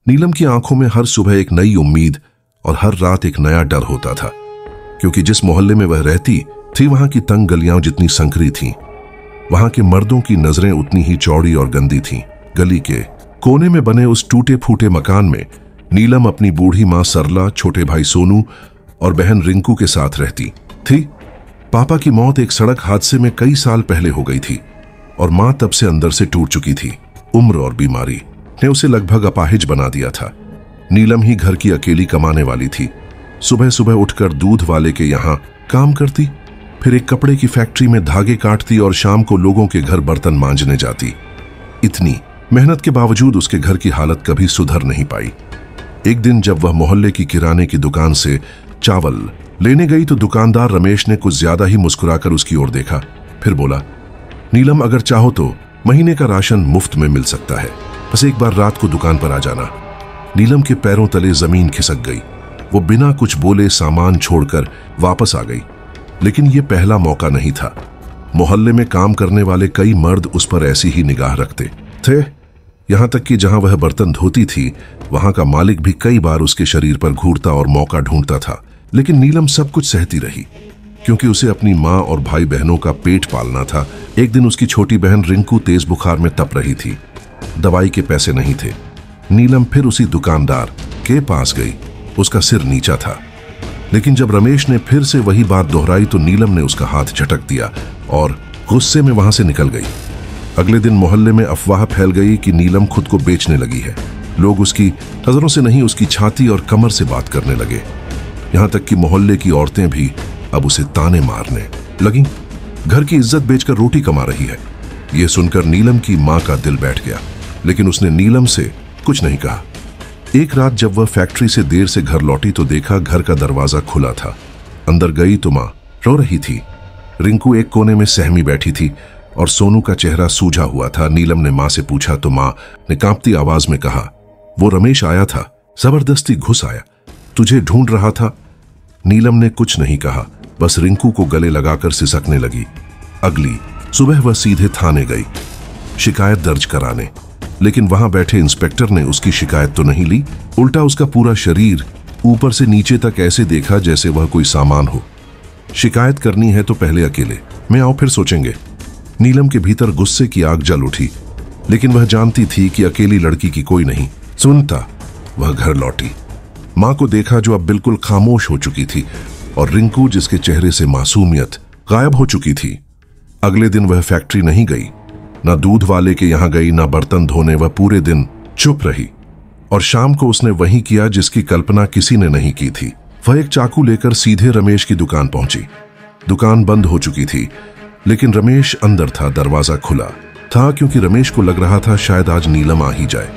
नीलम की आंखों में हर सुबह एक नई उम्मीद और हर रात एक नया डर होता था, क्योंकि जिस मोहल्ले में वह रहती थी वहां की तंग गलियां जितनी संकरी थीं, वहां के मर्दों की नजरें उतनी ही चौड़ी और गंदी थीं। गली के कोने में बने उस टूटे फूटे मकान में नीलम अपनी बूढ़ी मां सरला, छोटे भाई सोनू और बहन रिंकू के साथ रहती थी। पापा की मौत एक सड़क हादसे में कई साल पहले हो गई थी और मां तब से अंदर से टूट चुकी थी। उम्र और बीमारी ने उसे लगभग अपाहिज बना दिया था। नीलम ही घर की अकेली कमाने वाली थी। सुबह सुबह उठकर दूध वाले के यहाँ काम करती, फिर एक कपड़े की फैक्ट्री में धागे काटती और शाम को लोगों के घर बर्तन मांजने जाती। इतनी मेहनत के बावजूद उसके घर की हालत कभी सुधर नहीं पाई। एक दिन जब वह मोहल्ले की किराने की दुकान से चावल लेने गई तो दुकानदार रमेश ने कुछ ज्यादा ही मुस्कुराकर उसकी ओर देखा। फिर बोला, नीलम, अगर चाहो तो महीने का राशन मुफ्त में मिल सकता है, बस एक बार रात को दुकान पर आ जाना। नीलम के पैरों तले जमीन खिसक गई। वो बिना कुछ बोले सामान छोड़कर वापस आ गई। लेकिन यह पहला मौका नहीं था। मोहल्ले में काम करने वाले कई मर्द उस पर ऐसी ही निगाह रखते थे। यहां तक कि जहां वह बर्तन धोती थी वहां का मालिक भी कई बार उसके शरीर पर घूरता और मौका ढूंढता था। लेकिन नीलम सब कुछ सहती रही, क्योंकि उसे अपनी मां और भाई बहनों का पेट पालना था। एक दिन उसकी छोटी बहन रिंकू तेज बुखार में तप रही थी। दवाई के पैसे नहीं थे। नीलम फिर उसी दुकानदार के पास गई। उसका सिर नीचा था। लेकिन जब रमेश ने फिर से वही बात दोहराई तो नीलम ने उसका हाथ झटक दिया और गुस्से में वहां से निकल गई। अगले दिन मोहल्ले में अफवाह फैल गई कि नीलम खुद को बेचने लगी है। लोग उसकी नजरों से नहीं, उसकी छाती और कमर से बात करने लगे। यहां तक कि मोहल्ले की औरतें भी अब उसे ताने मारने लगी। घर की इज्जत बेचकर रोटी कमा रही है। यह सुनकर नीलम की मां का दिल बैठ गया, लेकिन उसने नीलम से कुछ नहीं कहा। एक रात जब वह फैक्ट्री से देर से घर लौटी तो देखा घर का दरवाजा खुला था। अंदर गई तो मां रो रही थी। रिंकू एक कोने में सहमी बैठी थी और सोनू का चेहरा सूझा हुआ था। नीलम ने मां से पूछा तो मां ने कांपती आवाज में कहा, वो रमेश आया था, जबरदस्ती घुस आया, तुझे ढूंढ रहा था। नीलम ने कुछ नहीं कहा, बस रिंकू को गले लगाकर सिसकने लगी। अगली सुबह वह सीधे थाने गई शिकायत दर्ज कराने, लेकिन वहां बैठे इंस्पेक्टर ने उसकी शिकायत तो नहीं ली। उल्टा उसका पूरा शरीर ऊपर से नीचे तक ऐसे देखा जैसे वह कोई सामान हो। शिकायत करनी है तो पहले अकेले में आओ, फिर सोचेंगे। नीलम के भीतर गुस्से की आग जल उठी, लेकिन वह जानती थी कि अकेली लड़की की कोई नहीं सुनता। वह घर लौटी। मां को देखा जो अब बिल्कुल खामोश हो चुकी थी, और रिंकू जिसके चेहरे से मासूमियत गायब हो चुकी थी। अगले दिन वह फैक्ट्री नहीं गई, ना दूध वाले के यहां गई, ना बर्तन धोने। वह पूरे दिन चुप रही और शाम को उसने वही किया जिसकी कल्पना किसी ने नहीं की थी। वह एक चाकू लेकर सीधे रमेश की दुकान पहुंची। दुकान बंद हो चुकी थी, लेकिन रमेश अंदर था। दरवाजा खुला था क्योंकि रमेश को लग रहा था शायद आज नीलम आ ही जाए।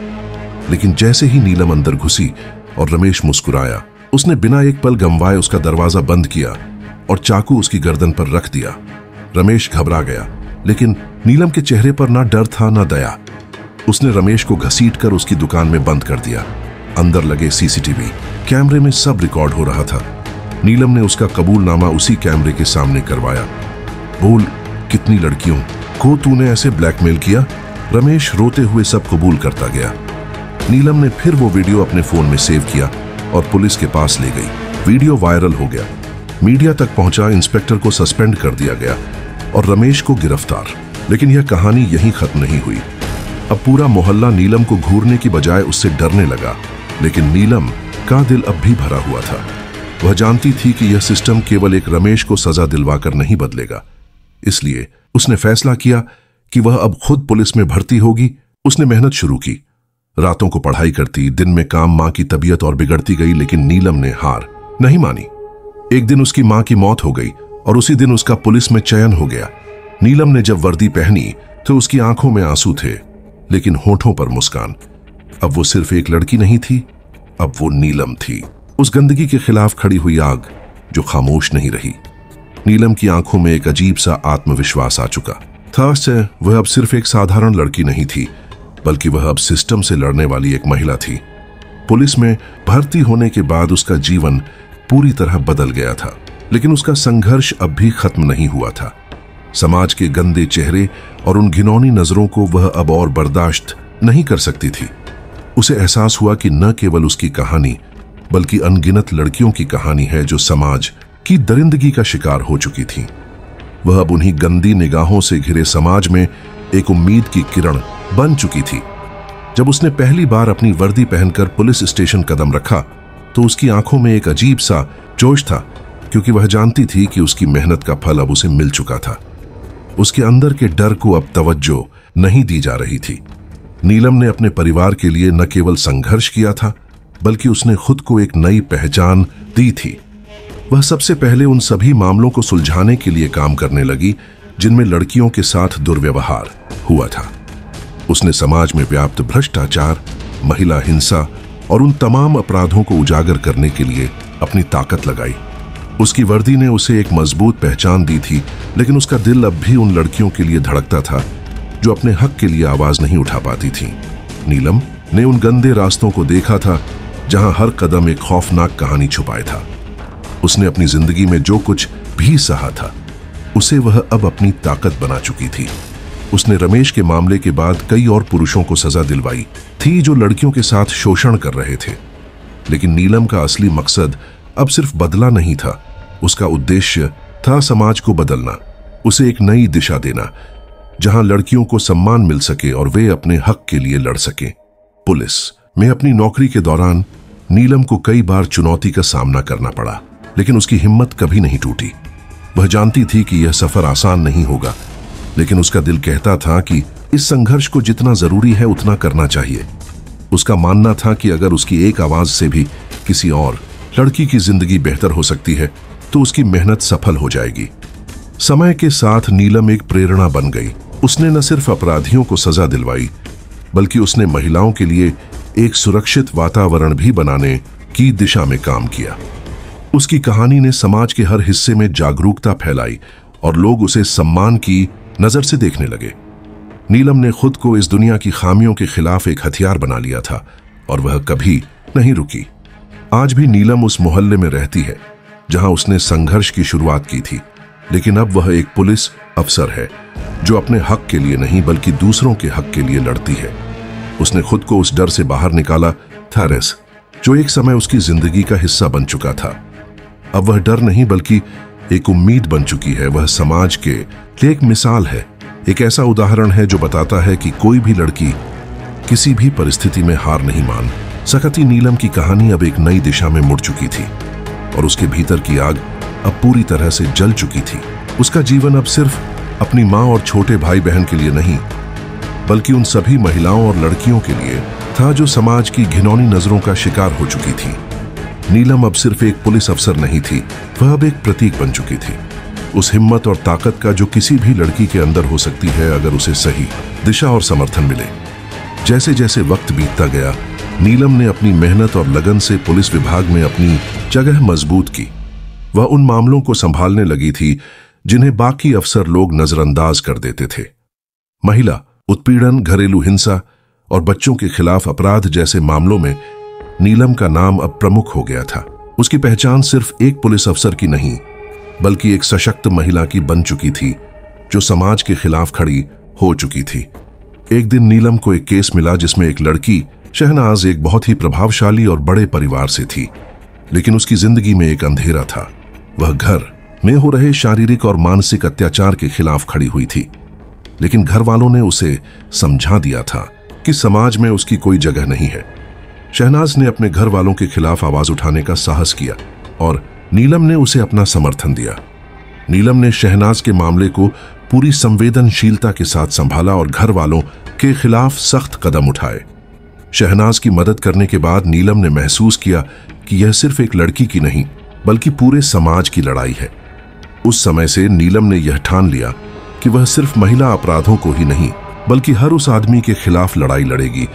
लेकिन जैसे ही नीलम अंदर घुसी और रमेश मुस्कुराया, उसने बिना एक पल गंवाए उसका दरवाजा बंद किया और चाकू उसकी गर्दन पर रख दिया। रमेश घबरा गया, लेकिन नीलम के चेहरे पर ना डर था ना दया। उसने रमेश को घसीटकर उसकी दुकान में बंद कर दिया। अंदर लगे सीसीटीवी कैमरे में सब रिकॉर्ड हो रहा था। नीलम ने उसका कबूलनामा उसी कैमरे के सामने करवाया। बोल, कितनी लड़कियों को तूने ऐसे ब्लैकमेल किया? रमेश रोते हुए सब कबूल करता गया। नीलम ने फिर वो वीडियो अपने फोन में सेव किया और पुलिस के पास ले गई। वीडियो वायरल हो गया, मीडिया तक पहुंचा। इंस्पेक्टर को सस्पेंड कर दिया गया और रमेश को गिरफ्तार। लेकिन यह कहानी यहीं खत्म नहीं हुई। अब पूरा मोहल्ला नीलम को घूरने की बजाय उससे डरने लगा। लेकिन नीलम का दिल अब भी भरा हुआ था। वह जानती थी कि यह सिस्टम केवल एक रमेश को सजा दिलवाकर नहीं बदलेगा। इसलिए उसने फैसला किया कि वह अब खुद पुलिस में भर्ती होगी। उसने मेहनत शुरू की, रातों को पढ़ाई करती, दिन में काम। मां की तबीयत और बिगड़ती गई, लेकिन नीलम ने हार नहीं मानी। एक दिन उसकी मां की मौत हो गई और उसी दिन उसका पुलिस में चयन हो गया। नीलम ने जब वर्दी पहनी तो उसकी आंखों में आंसू थे, लेकिन होठों पर मुस्कान। अब वो सिर्फ एक लड़की नहीं थी, अब वो नीलम थी, उस गंदगी के खिलाफ खड़ी हुई आग जो खामोश नहीं रही। नीलम की आंखों में एक अजीब सा आत्मविश्वास आ चुका था। वह अब सिर्फ एक साधारण लड़की नहीं थी, बल्कि वह अब सिस्टम से लड़ने वाली एक महिला थी। पुलिस में भर्ती होने के बाद उसका जीवन पूरी तरह बदल गया था, लेकिन उसका संघर्ष अब भी खत्म नहीं हुआ था। समाज के गंदे चेहरे और उन घिनौनी नजरों को वह अब और बर्दाश्त नहीं कर सकती थी। उसे एहसास हुआ कि न केवल उसकी कहानी बल्कि अनगिनत लड़कियों की कहानी है जो समाज की दरिंदगी का शिकार हो चुकी थीं। वह अब उन्हीं गंदी निगाहों से घिरे समाज में एक उम्मीद की किरण बन चुकी थी। जब उसने पहली बार अपनी वर्दी पहनकर पुलिस स्टेशन कदम रखा तो उसकी आंखों में एक अजीब सा जोश था, क्योंकि वह जानती थी कि उसकी मेहनत का फल अब उसे मिल चुका था। उसके अंदर के डर को अब तवज्जो नहीं दी जा रही थी। नीलम ने अपने परिवार के लिए न केवल संघर्ष किया था बल्कि उसने खुद को एक नई पहचान दी थी। वह सबसे पहले उन सभी मामलों को सुलझाने के लिए काम करने लगी जिनमें लड़कियों के साथ दुर्व्यवहार हुआ था। उसने समाज में व्याप्त भ्रष्टाचार, महिला हिंसा और उन तमाम अपराधों को उजागर करने के लिए अपनी ताकत लगाई। उसकी वर्दी ने उसे एक मजबूत पहचान दी थी, लेकिन उसका दिल अब भी उन लड़कियों के लिए धड़कता था जो अपने हक के लिए आवाज नहीं उठा पाती थीं। नीलम ने उन गंदे रास्तों को देखा था जहां हर कदम एक खौफनाक कहानी छुपाए था। उसने अपनी जिंदगी में जो कुछ भी सहा था उसे वह अब अपनी ताकत बना चुकी थी। उसने रमेश के मामले के बाद कई और पुरुषों को सजा दिलवाई थी जो लड़कियों के साथ शोषण कर रहे थे, लेकिन नीलम का असली मकसद अब सिर्फ बदला नहीं था। उसका उद्देश्य था समाज को बदलना, उसे एक नई दिशा देना जहां लड़कियों को सम्मान मिल सके और वे अपने हक के लिए लड़ सके। पुलिस में अपनी नौकरी के दौरान नीलम को कई बार चुनौती का सामना करना पड़ा, लेकिन उसकी हिम्मत कभी नहीं टूटी। वह जानती थी कि यह सफर आसान नहीं होगा, लेकिन उसका दिल कहता था कि इस संघर्ष को जितना जरूरी है उतना करना चाहिए। उसका मानना था कि अगर उसकी एक आवाज से भी किसी और लड़की की जिंदगी बेहतर हो सकती है तो उसकी मेहनत सफल हो जाएगी। समय के साथ नीलम एक प्रेरणा बन गई। उसने न सिर्फ अपराधियों को सजा दिलवाई बल्कि उसने महिलाओं के लिए एक सुरक्षित वातावरण भी बनाने की दिशा में काम किया। उसकी कहानी ने समाज के हर हिस्से में जागरूकता फैलाई और लोग उसे सम्मान की नजर से देखने लगे। नीलम ने खुद को इस दुनिया की खामियों के खिलाफ एक हथियार बना लिया था और वह कभी नहीं रुकी। आज भी नीलम उस मोहल्ले में रहती है जहां उसने संघर्ष की शुरुआत की थी, लेकिन अब वह एक पुलिस अफसर है जो अपने हक के लिए नहीं बल्कि दूसरों के हक के लिए लड़ती है। उसने खुद को उस डर से बाहर निकाला था जो एक समय उसकी जिंदगी का हिस्सा बन चुका था। अब वह डर नहीं बल्कि एक उम्मीद बन चुकी है। वह समाज के लिए एक मिसाल है, एक ऐसा उदाहरण है जो बताता है कि कोई भी लड़की किसी भी परिस्थिति में हार नहीं मान सकती। नीलम की कहानी अब एक नई दिशा में मुड़ चुकी थी और उसके भीतर की आग अब पूरी तरह से जल चुकी थी। उसका जीवन अब सिर्फ अपनी माँ और छोटे भाई बहन के लिए नहीं बल्कि उन सभी महिलाओं और लड़कियों के लिए था जो समाज की घिनौनी नजरों का शिकार हो चुकी थी। नीलम अब सिर्फ एक पुलिस अफसर नहीं थी, वह अब एक प्रतीक बन चुकी थी, उस हिम्मत और ताकत का जो किसी भी लड़की के अंदर हो सकती है अगर उसे सही दिशा और समर्थन मिले। जैसे जैसे वक्त बीतता गया, नीलम ने अपनी मेहनत और लगन से पुलिस विभाग में अपनी जगह मजबूत की। वह उन मामलों को संभालने लगी थी जिन्हें बाकी अफसर लोग नजरअंदाज कर देते थे। महिला उत्पीड़न, घरेलू हिंसा और बच्चों के खिलाफ अपराध जैसे मामलों में नीलम का नाम अब प्रमुख हो गया था। उसकी पहचान सिर्फ एक पुलिस अफसर की नहीं बल्कि एक सशक्त महिला की बन चुकी थी जो समाज के खिलाफ खड़ी हो चुकी थी। एक दिन नीलम को एक केस मिला जिसमें एक लड़की शहनाज एक बहुत ही प्रभावशाली और बड़े परिवार से थी, लेकिन उसकी जिंदगी में एक अंधेरा था। वह घर में हो रहे शारीरिक और मानसिक अत्याचार के खिलाफ खड़ी हुई थी, लेकिन घर वालों ने उसे समझा दिया था कि समाज में उसकी कोई जगह नहीं है। शहनाज ने अपने घर वालों के खिलाफ आवाज उठाने का साहस किया और नीलम ने उसे अपना समर्थन दिया। नीलम ने शहनाज के मामले को पूरी संवेदनशीलता के साथ संभाला और घर वालों के खिलाफ सख्त कदम उठाए। शहनाज की मदद करने के बाद नीलम ने महसूस किया कि यह सिर्फ एक लड़की की नहीं बल्कि पूरे समाज की लड़ाई है। उस समय से नीलम ने यह ठान लिया कि वह सिर्फ महिला अपराधों को ही नहीं बल्कि हर उस आदमी के खिलाफ लड़ाई लड़ेगी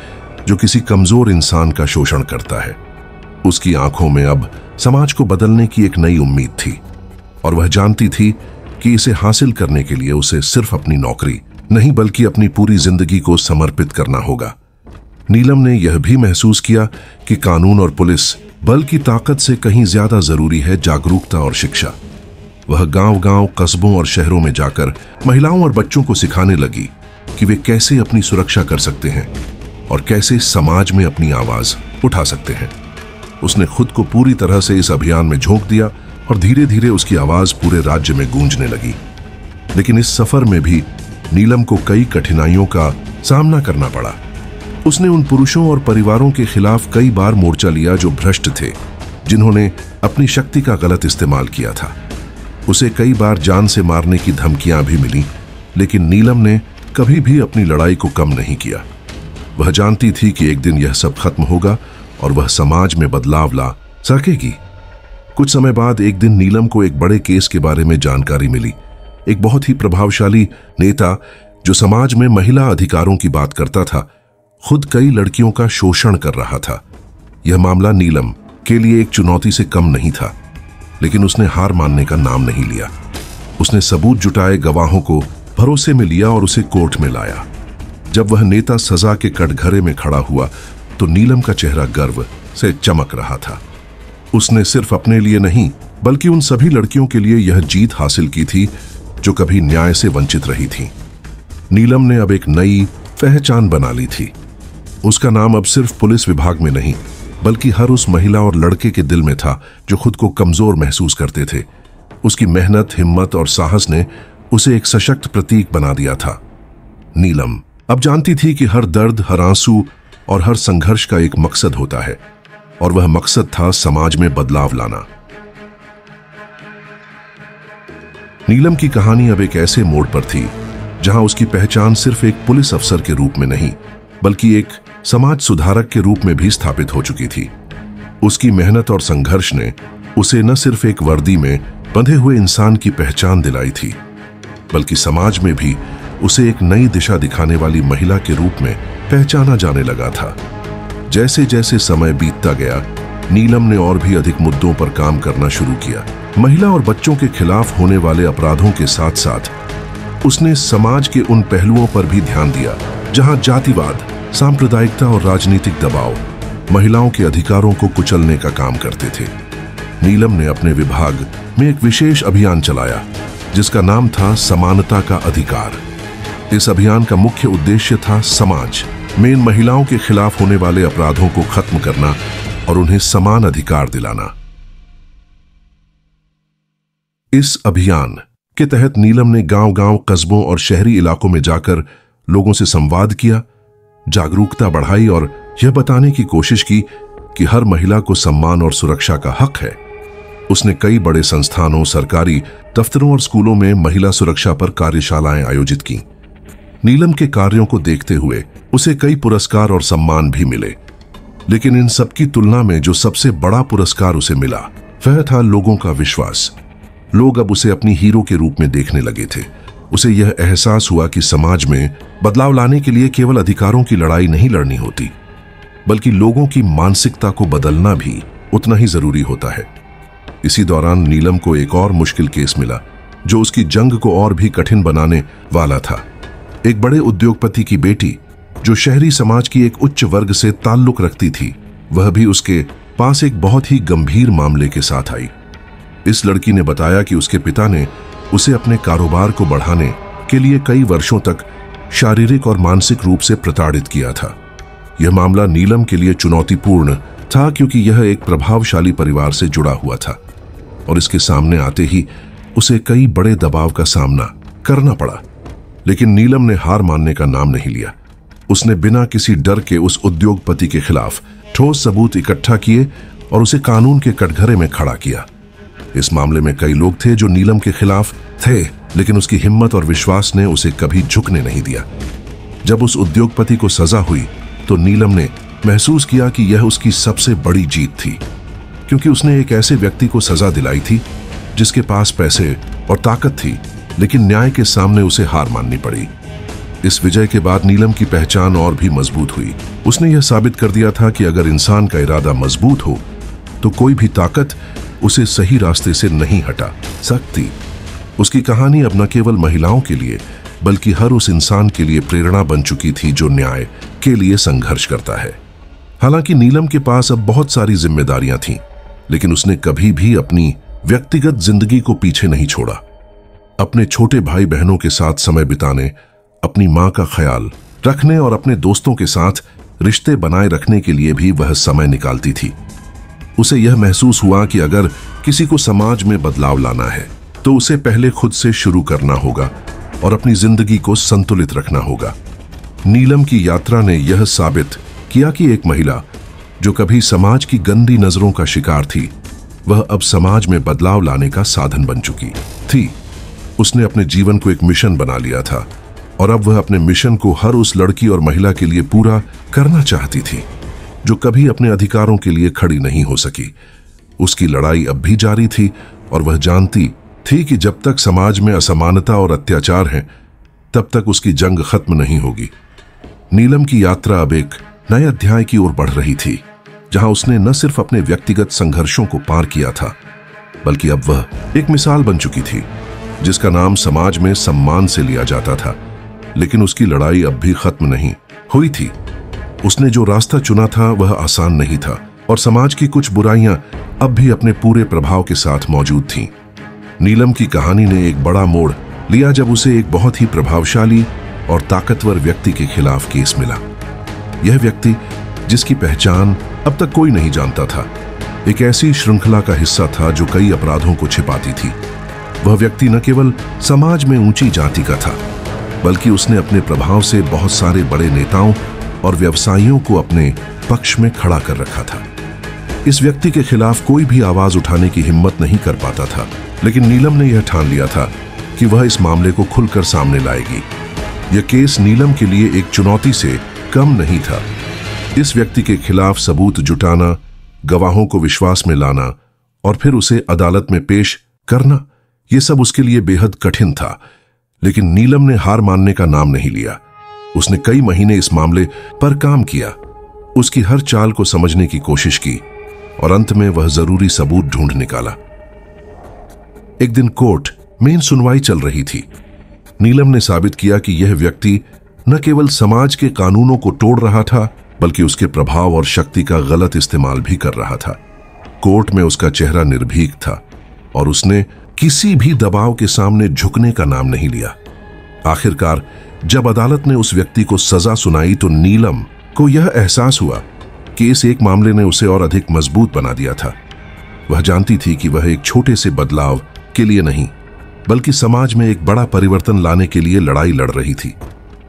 जो किसी कमजोर इंसान का शोषण करता है। उसकी आंखों में अब समाज को बदलने की एक नई उम्मीद थी और वह जानती थी कि इसे हासिल करने के लिए उसे सिर्फ अपनी नौकरी नहीं बल्कि अपनी पूरी जिंदगी को समर्पित करना होगा। नीलम ने यह भी महसूस किया कि कानून और पुलिस बल की ताकत से कहीं ज्यादा जरूरी है जागरूकता और शिक्षा। वह गांव-गांव, कस्बों और शहरों में जाकर महिलाओं और बच्चों को सिखाने लगी कि वे कैसे अपनी सुरक्षा कर सकते हैं। और कैसे समाज में अपनी आवाज उठा सकते हैं। उसने खुद को पूरी तरह से इस अभियान में झोंक दिया और धीरे धीरे उसकी आवाज पूरे राज्य में गूंजने लगी। लेकिन इस सफर में भी नीलम को कई कठिनाइयों का सामना करना पड़ा। उसने उन पुरुषों और परिवारों के खिलाफ कई बार मोर्चा लिया जो भ्रष्ट थे, जिन्होंने अपनी शक्ति का गलत इस्तेमाल किया था। उसे कई बार जान से मारने की धमकियां भी मिली, लेकिन नीलम ने कभी भी अपनी लड़ाई को कम नहीं किया। वह जानती थी कि एक दिन यह सब खत्म होगा और वह समाज में बदलाव ला सकेगी। कुछ समय बाद एक दिन नीलम को एक बड़े केस के बारे में जानकारी मिली। एक बहुत ही प्रभावशाली नेता जो समाज में महिला अधिकारों की बात करता था, खुद कई लड़कियों का शोषण कर रहा था। यह मामला नीलम के लिए एक चुनौती से कम नहीं था, लेकिन उसने हार मानने का नाम नहीं लिया। उसने सबूत जुटाए, गवाहों को भरोसे में लिया और उसे कोर्ट में लाया। जब वह नेता सजा के कटघरे में खड़ा हुआ तो नीलम का चेहरा गर्व से चमक रहा था। उसने सिर्फ अपने लिए नहीं बल्कि उन सभी लड़कियों के लिए यह जीत हासिल की थी जो कभी न्याय से वंचित रही थीं। नीलम ने अब एक नई पहचान बना ली थी। उसका नाम अब सिर्फ पुलिस विभाग में नहीं बल्कि हर उस महिला और लड़के के दिल में था जो खुद को कमजोर महसूस करते थे। उसकी मेहनत, हिम्मत और साहस ने उसे एक सशक्त प्रतीक बना दिया था। नीलम अब जानती थी कि हर दर्द, हर आंसू और हर संघर्ष का एक मकसद होता है, और वह मकसद था समाज में बदलाव लाना। नीलम की कहानी अब एक ऐसे मोड़ पर थी जहां उसकी पहचान सिर्फ एक पुलिस अफसर के रूप में नहीं बल्कि एक समाज सुधारक के रूप में भी स्थापित हो चुकी थी। उसकी मेहनत और संघर्ष ने उसे न सिर्फ एक वर्दी में बंधे हुए इंसान की पहचान दिलाई थी बल्कि समाज में भी उसे एक नई दिशा दिखाने वाली महिला के रूप में पहचाना जाने लगा था। जैसे जैसे समय बीतता गया, नीलम ने और भी अधिक मुद्दों पर काम करना शुरू किया। महिला और बच्चों के खिलाफ होने वाले अपराधों के साथ साथ उसने समाज के उन पहलुओं पर भी ध्यान दिया जहां जातिवाद, सांप्रदायिकता और राजनीतिक दबाव महिलाओं के अधिकारों को कुचलने का काम करते थे। नीलम ने अपने विभाग में एक विशेष अभियान चलाया जिसका नाम था समानता का अधिकार। इस अभियान का मुख्य उद्देश्य था समाज में इन महिलाओं के खिलाफ होने वाले अपराधों को खत्म करना और उन्हें समान अधिकार दिलाना। इस अभियान के तहत नीलम ने गांव-गांव, कस्बों और शहरी इलाकों में जाकर लोगों से संवाद किया, जागरूकता बढ़ाई और यह बताने की कोशिश की कि हर महिला को सम्मान और सुरक्षा का हक है। उसने कई बड़े संस्थानों, सरकारी दफ्तरों और स्कूलों में महिला सुरक्षा पर कार्यशालाएं आयोजित की। नीलम के कार्यों को देखते हुए उसे कई पुरस्कार और सम्मान भी मिले, लेकिन इन सब की तुलना में जो सबसे बड़ा पुरस्कार उसे मिला वह था लोगों का विश्वास। लोग अब उसे अपनी हीरो के रूप में देखने लगे थे। उसे यह एहसास हुआ कि समाज में बदलाव लाने के लिए केवल अधिकारों की लड़ाई नहीं लड़नी होती बल्कि लोगों की मानसिकता को बदलना भी उतना ही जरूरी होता है। इसी दौरान नीलम को एक और मुश्किल केस मिला जो उसकी जंग को और भी कठिन बनाने वाला था। एक बड़े उद्योगपति की बेटी जो शहरी समाज की एक उच्च वर्ग से ताल्लुक रखती थी, वह भी उसके पास एक बहुत ही गंभीर मामले के साथ आई। इस लड़की ने बताया कि उसके पिता ने उसे अपने कारोबार को बढ़ाने के लिए कई वर्षों तक शारीरिक और मानसिक रूप से प्रताड़ित किया था। यह मामला नीलम के लिए चुनौतीपूर्ण था क्योंकि यह एक प्रभावशाली परिवार से जुड़ा हुआ था और इसके सामने आते ही उसे कई बड़े दबाव का सामना करना पड़ा। लेकिन नीलम ने हार मानने का नाम नहीं लिया। उसने बिना किसी डर के उस उद्योगपति के खिलाफ ठोस सबूत इकट्ठा किए और उसे कानून के कटघरे में खड़ा किया। इस मामले में कई लोग थे जो नीलम के खिलाफ थे, लेकिन उसकी हिम्मत और विश्वास ने उसे कभी झुकने नहीं दिया। जब उस उद्योगपति को सजा हुई तो नीलम ने महसूस किया कि यह उसकी सबसे बड़ी जीत थी, क्योंकि उसने एक ऐसे व्यक्ति को सजा दिलाई थी जिसके पास पैसे और ताकत थी, लेकिन न्याय के सामने उसे हार माननी पड़ी। इस विजय के बाद नीलम की पहचान और भी मजबूत हुई। उसने यह साबित कर दिया था कि अगर इंसान का इरादा मजबूत हो तो कोई भी ताकत उसे सही रास्ते से नहीं हटा सकती। उसकी कहानी अब न केवल महिलाओं के लिए बल्कि हर उस इंसान के लिए प्रेरणा बन चुकी थी जो न्याय के लिए संघर्ष करता है। हालांकि नीलम के पास अब बहुत सारी जिम्मेदारियां थीं, लेकिन उसने कभी भी अपनी व्यक्तिगत जिंदगी को पीछे नहीं छोड़ा। अपने छोटे भाई बहनों के साथ समय बिताने, अपनी मां का ख्याल रखने और अपने दोस्तों के साथ रिश्ते बनाए रखने के लिए भी वह समय निकालती थी। उसे यह महसूस हुआ कि अगर किसी को समाज में बदलाव लाना है तो उसे पहले खुद से शुरू करना होगा और अपनी जिंदगी को संतुलित रखना होगा। नीलम की यात्रा ने यह साबित किया कि एक महिला जो कभी समाज की गंदी नजरों का शिकार थी, वह अब समाज में बदलाव लाने का साधन बन चुकी थी। उसने अपने जीवन को एक मिशन बना लिया था और अब वह अपने मिशन को हर उस लड़की और महिला के लिए पूरा करना चाहती थी जो कभी अपने अधिकारों के लिए खड़ी नहीं हो सकी। उसकी लड़ाई अब भी जारी थी और वह जानती थी कि जब तक समाज में असमानता और अत्याचार हैं, तब तक उसकी जंग खत्म नहीं होगी। नीलम की यात्रा अब एक नए अध्याय की ओर बढ़ रही थी, जहां उसने न सिर्फ अपने व्यक्तिगत संघर्षों को पार किया था, बल्कि अब वह एक मिसाल बन चुकी थी जिसका नाम समाज में सम्मान से लिया जाता था। लेकिन उसकी लड़ाई अब भी खत्म नहीं हुई थी। उसने जो रास्ता चुना था वह आसान नहीं था और समाज की कुछ बुराइयां अब भी अपने पूरे प्रभाव के साथ मौजूद थीं। नीलम की कहानी ने एक बड़ा मोड़ लिया जब उसे एक बहुत ही प्रभावशाली और ताकतवर व्यक्ति के खिलाफ केस मिला। यह व्यक्ति, जिसकी पहचान अब तक कोई नहीं जानता था, एक ऐसी श्रृंखला का हिस्सा था जो कई अपराधों को छिपाती थी। वह व्यक्ति न केवल समाज में ऊंची जाति का था, बल्कि उसने अपने प्रभाव से बहुत सारे बड़े नेताओं और व्यवसायियों को अपने पक्ष में खड़ा कर रखा था। इस व्यक्ति के खिलाफ कोई भी आवाज उठाने की हिम्मत नहीं कर पाता था, लेकिन नीलम ने यह ठान लिया था कि वह इस मामले को खुलकर सामने लाएगी। यह केस नीलम के लिए एक चुनौती से कम नहीं था। इस व्यक्ति के खिलाफ सबूत जुटाना, गवाहों को विश्वास में लाना और फिर उसे अदालत में पेश करना, यह सब उसके लिए बेहद कठिन था। लेकिन नीलम ने हार मानने का नाम नहीं लिया। उसने कई महीने इस मामले पर काम किया, उसकी हर चाल को समझने की कोशिश की और अंत में वह जरूरी सबूत ढूंढ निकाला। एक दिन कोर्ट में सुनवाई चल रही थी। नीलम ने साबित किया कि यह व्यक्ति न केवल समाज के कानूनों को तोड़ रहा था, बल्कि उसके प्रभाव और शक्ति का गलत इस्तेमाल भी कर रहा था। कोर्ट में उसका चेहरा निर्भीक था और उसने किसी भी दबाव के सामने झुकने का नाम नहीं लिया। आखिरकार जब अदालत ने उस व्यक्ति को सजा सुनाई तो नीलम को यह एहसास हुआ कि इस एक मामले ने उसे और अधिक मजबूत बना दिया था। वह जानती थी कि वह एक छोटे से बदलाव के लिए नहीं, बल्कि समाज में एक बड़ा परिवर्तन लाने के लिए लड़ाई लड़ रही थी।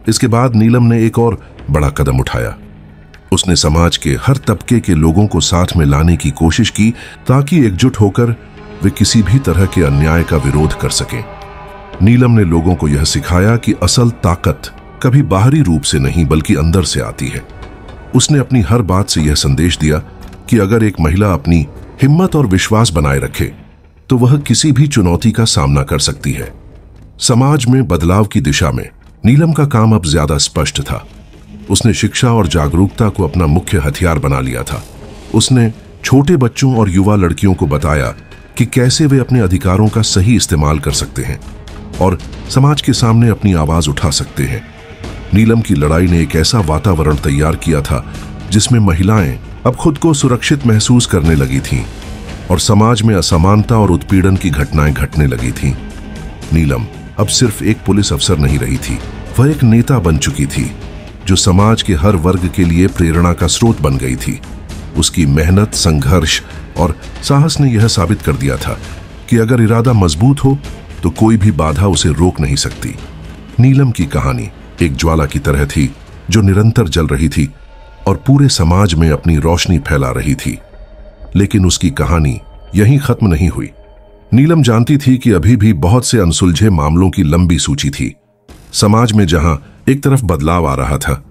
इसके बाद नीलम ने एक और बड़ा कदम उठाया। उसने समाज के हर तबके के लोगों को साथ में लाने की कोशिश की ताकि एकजुट होकर वे किसी भी तरह के अन्याय का विरोध कर सकें। नीलम ने लोगों को यह सिखाया कि असल ताकत कभी बाहरी रूप से नहीं बल्कि अंदर से आती है। उसने अपनी हर बात से यह संदेश दिया कि अगर एक महिला अपनी हिम्मत और विश्वास बनाए रखे तो वह किसी भी चुनौती का सामना कर सकती है। समाज में बदलाव की दिशा में नीलम का काम अब ज्यादा स्पष्ट था। उसने शिक्षा और जागरूकता को अपना मुख्य हथियार बना लिया था। उसने छोटे बच्चों और युवा लड़कियों को बताया कि कैसे वे अपने अधिकारों का सही इस्तेमाल कर सकते हैं और समाज के सामने अपनी आवाज उठा सकते हैं। नीलम की लड़ाई ने एक ऐसा वातावरण तैयार किया था जिसमें महिलाएं अब खुद को सुरक्षित महसूस करने लगी थीं और समाज में असमानता और उत्पीड़न की घटनाएं घटने लगी थीं। नीलम अब सिर्फ एक पुलिस अफसर नहीं रही थी, वह एक नेता बन चुकी थी जो समाज के हर वर्ग के लिए प्रेरणा का स्रोत बन गई थी। उसकी मेहनत, संघर्ष और साहस ने यह साबित कर दिया था कि अगर इरादा मजबूत हो तो कोई भी बाधा उसे रोक नहीं सकती। नीलम की कहानी एक ज्वाला की तरह थी जो निरंतर जल रही थी और पूरे समाज में अपनी रोशनी फैला रही थी। लेकिन उसकी कहानी यहीं खत्म नहीं हुई। नीलम जानती थी कि अभी भी बहुत से अनसुलझे मामलों की लंबी सूची थी। समाज में जहां एक तरफ बदलाव आ रहा था,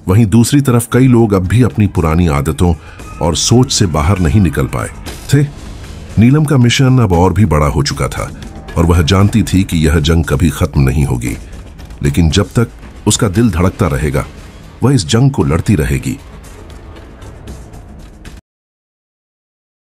वहीं दूसरी तरफ कई लोग अब भी अपनी पुरानी आदतों और सोच से बाहर नहीं निकल पाए थे। नीलम का मिशन अब और भी बड़ा हो चुका था और वह जानती थी कि यह जंग कभी खत्म नहीं होगी। लेकिन जब तक उसका दिल धड़कता रहेगा, वह इस जंग को लड़ती रहेगी।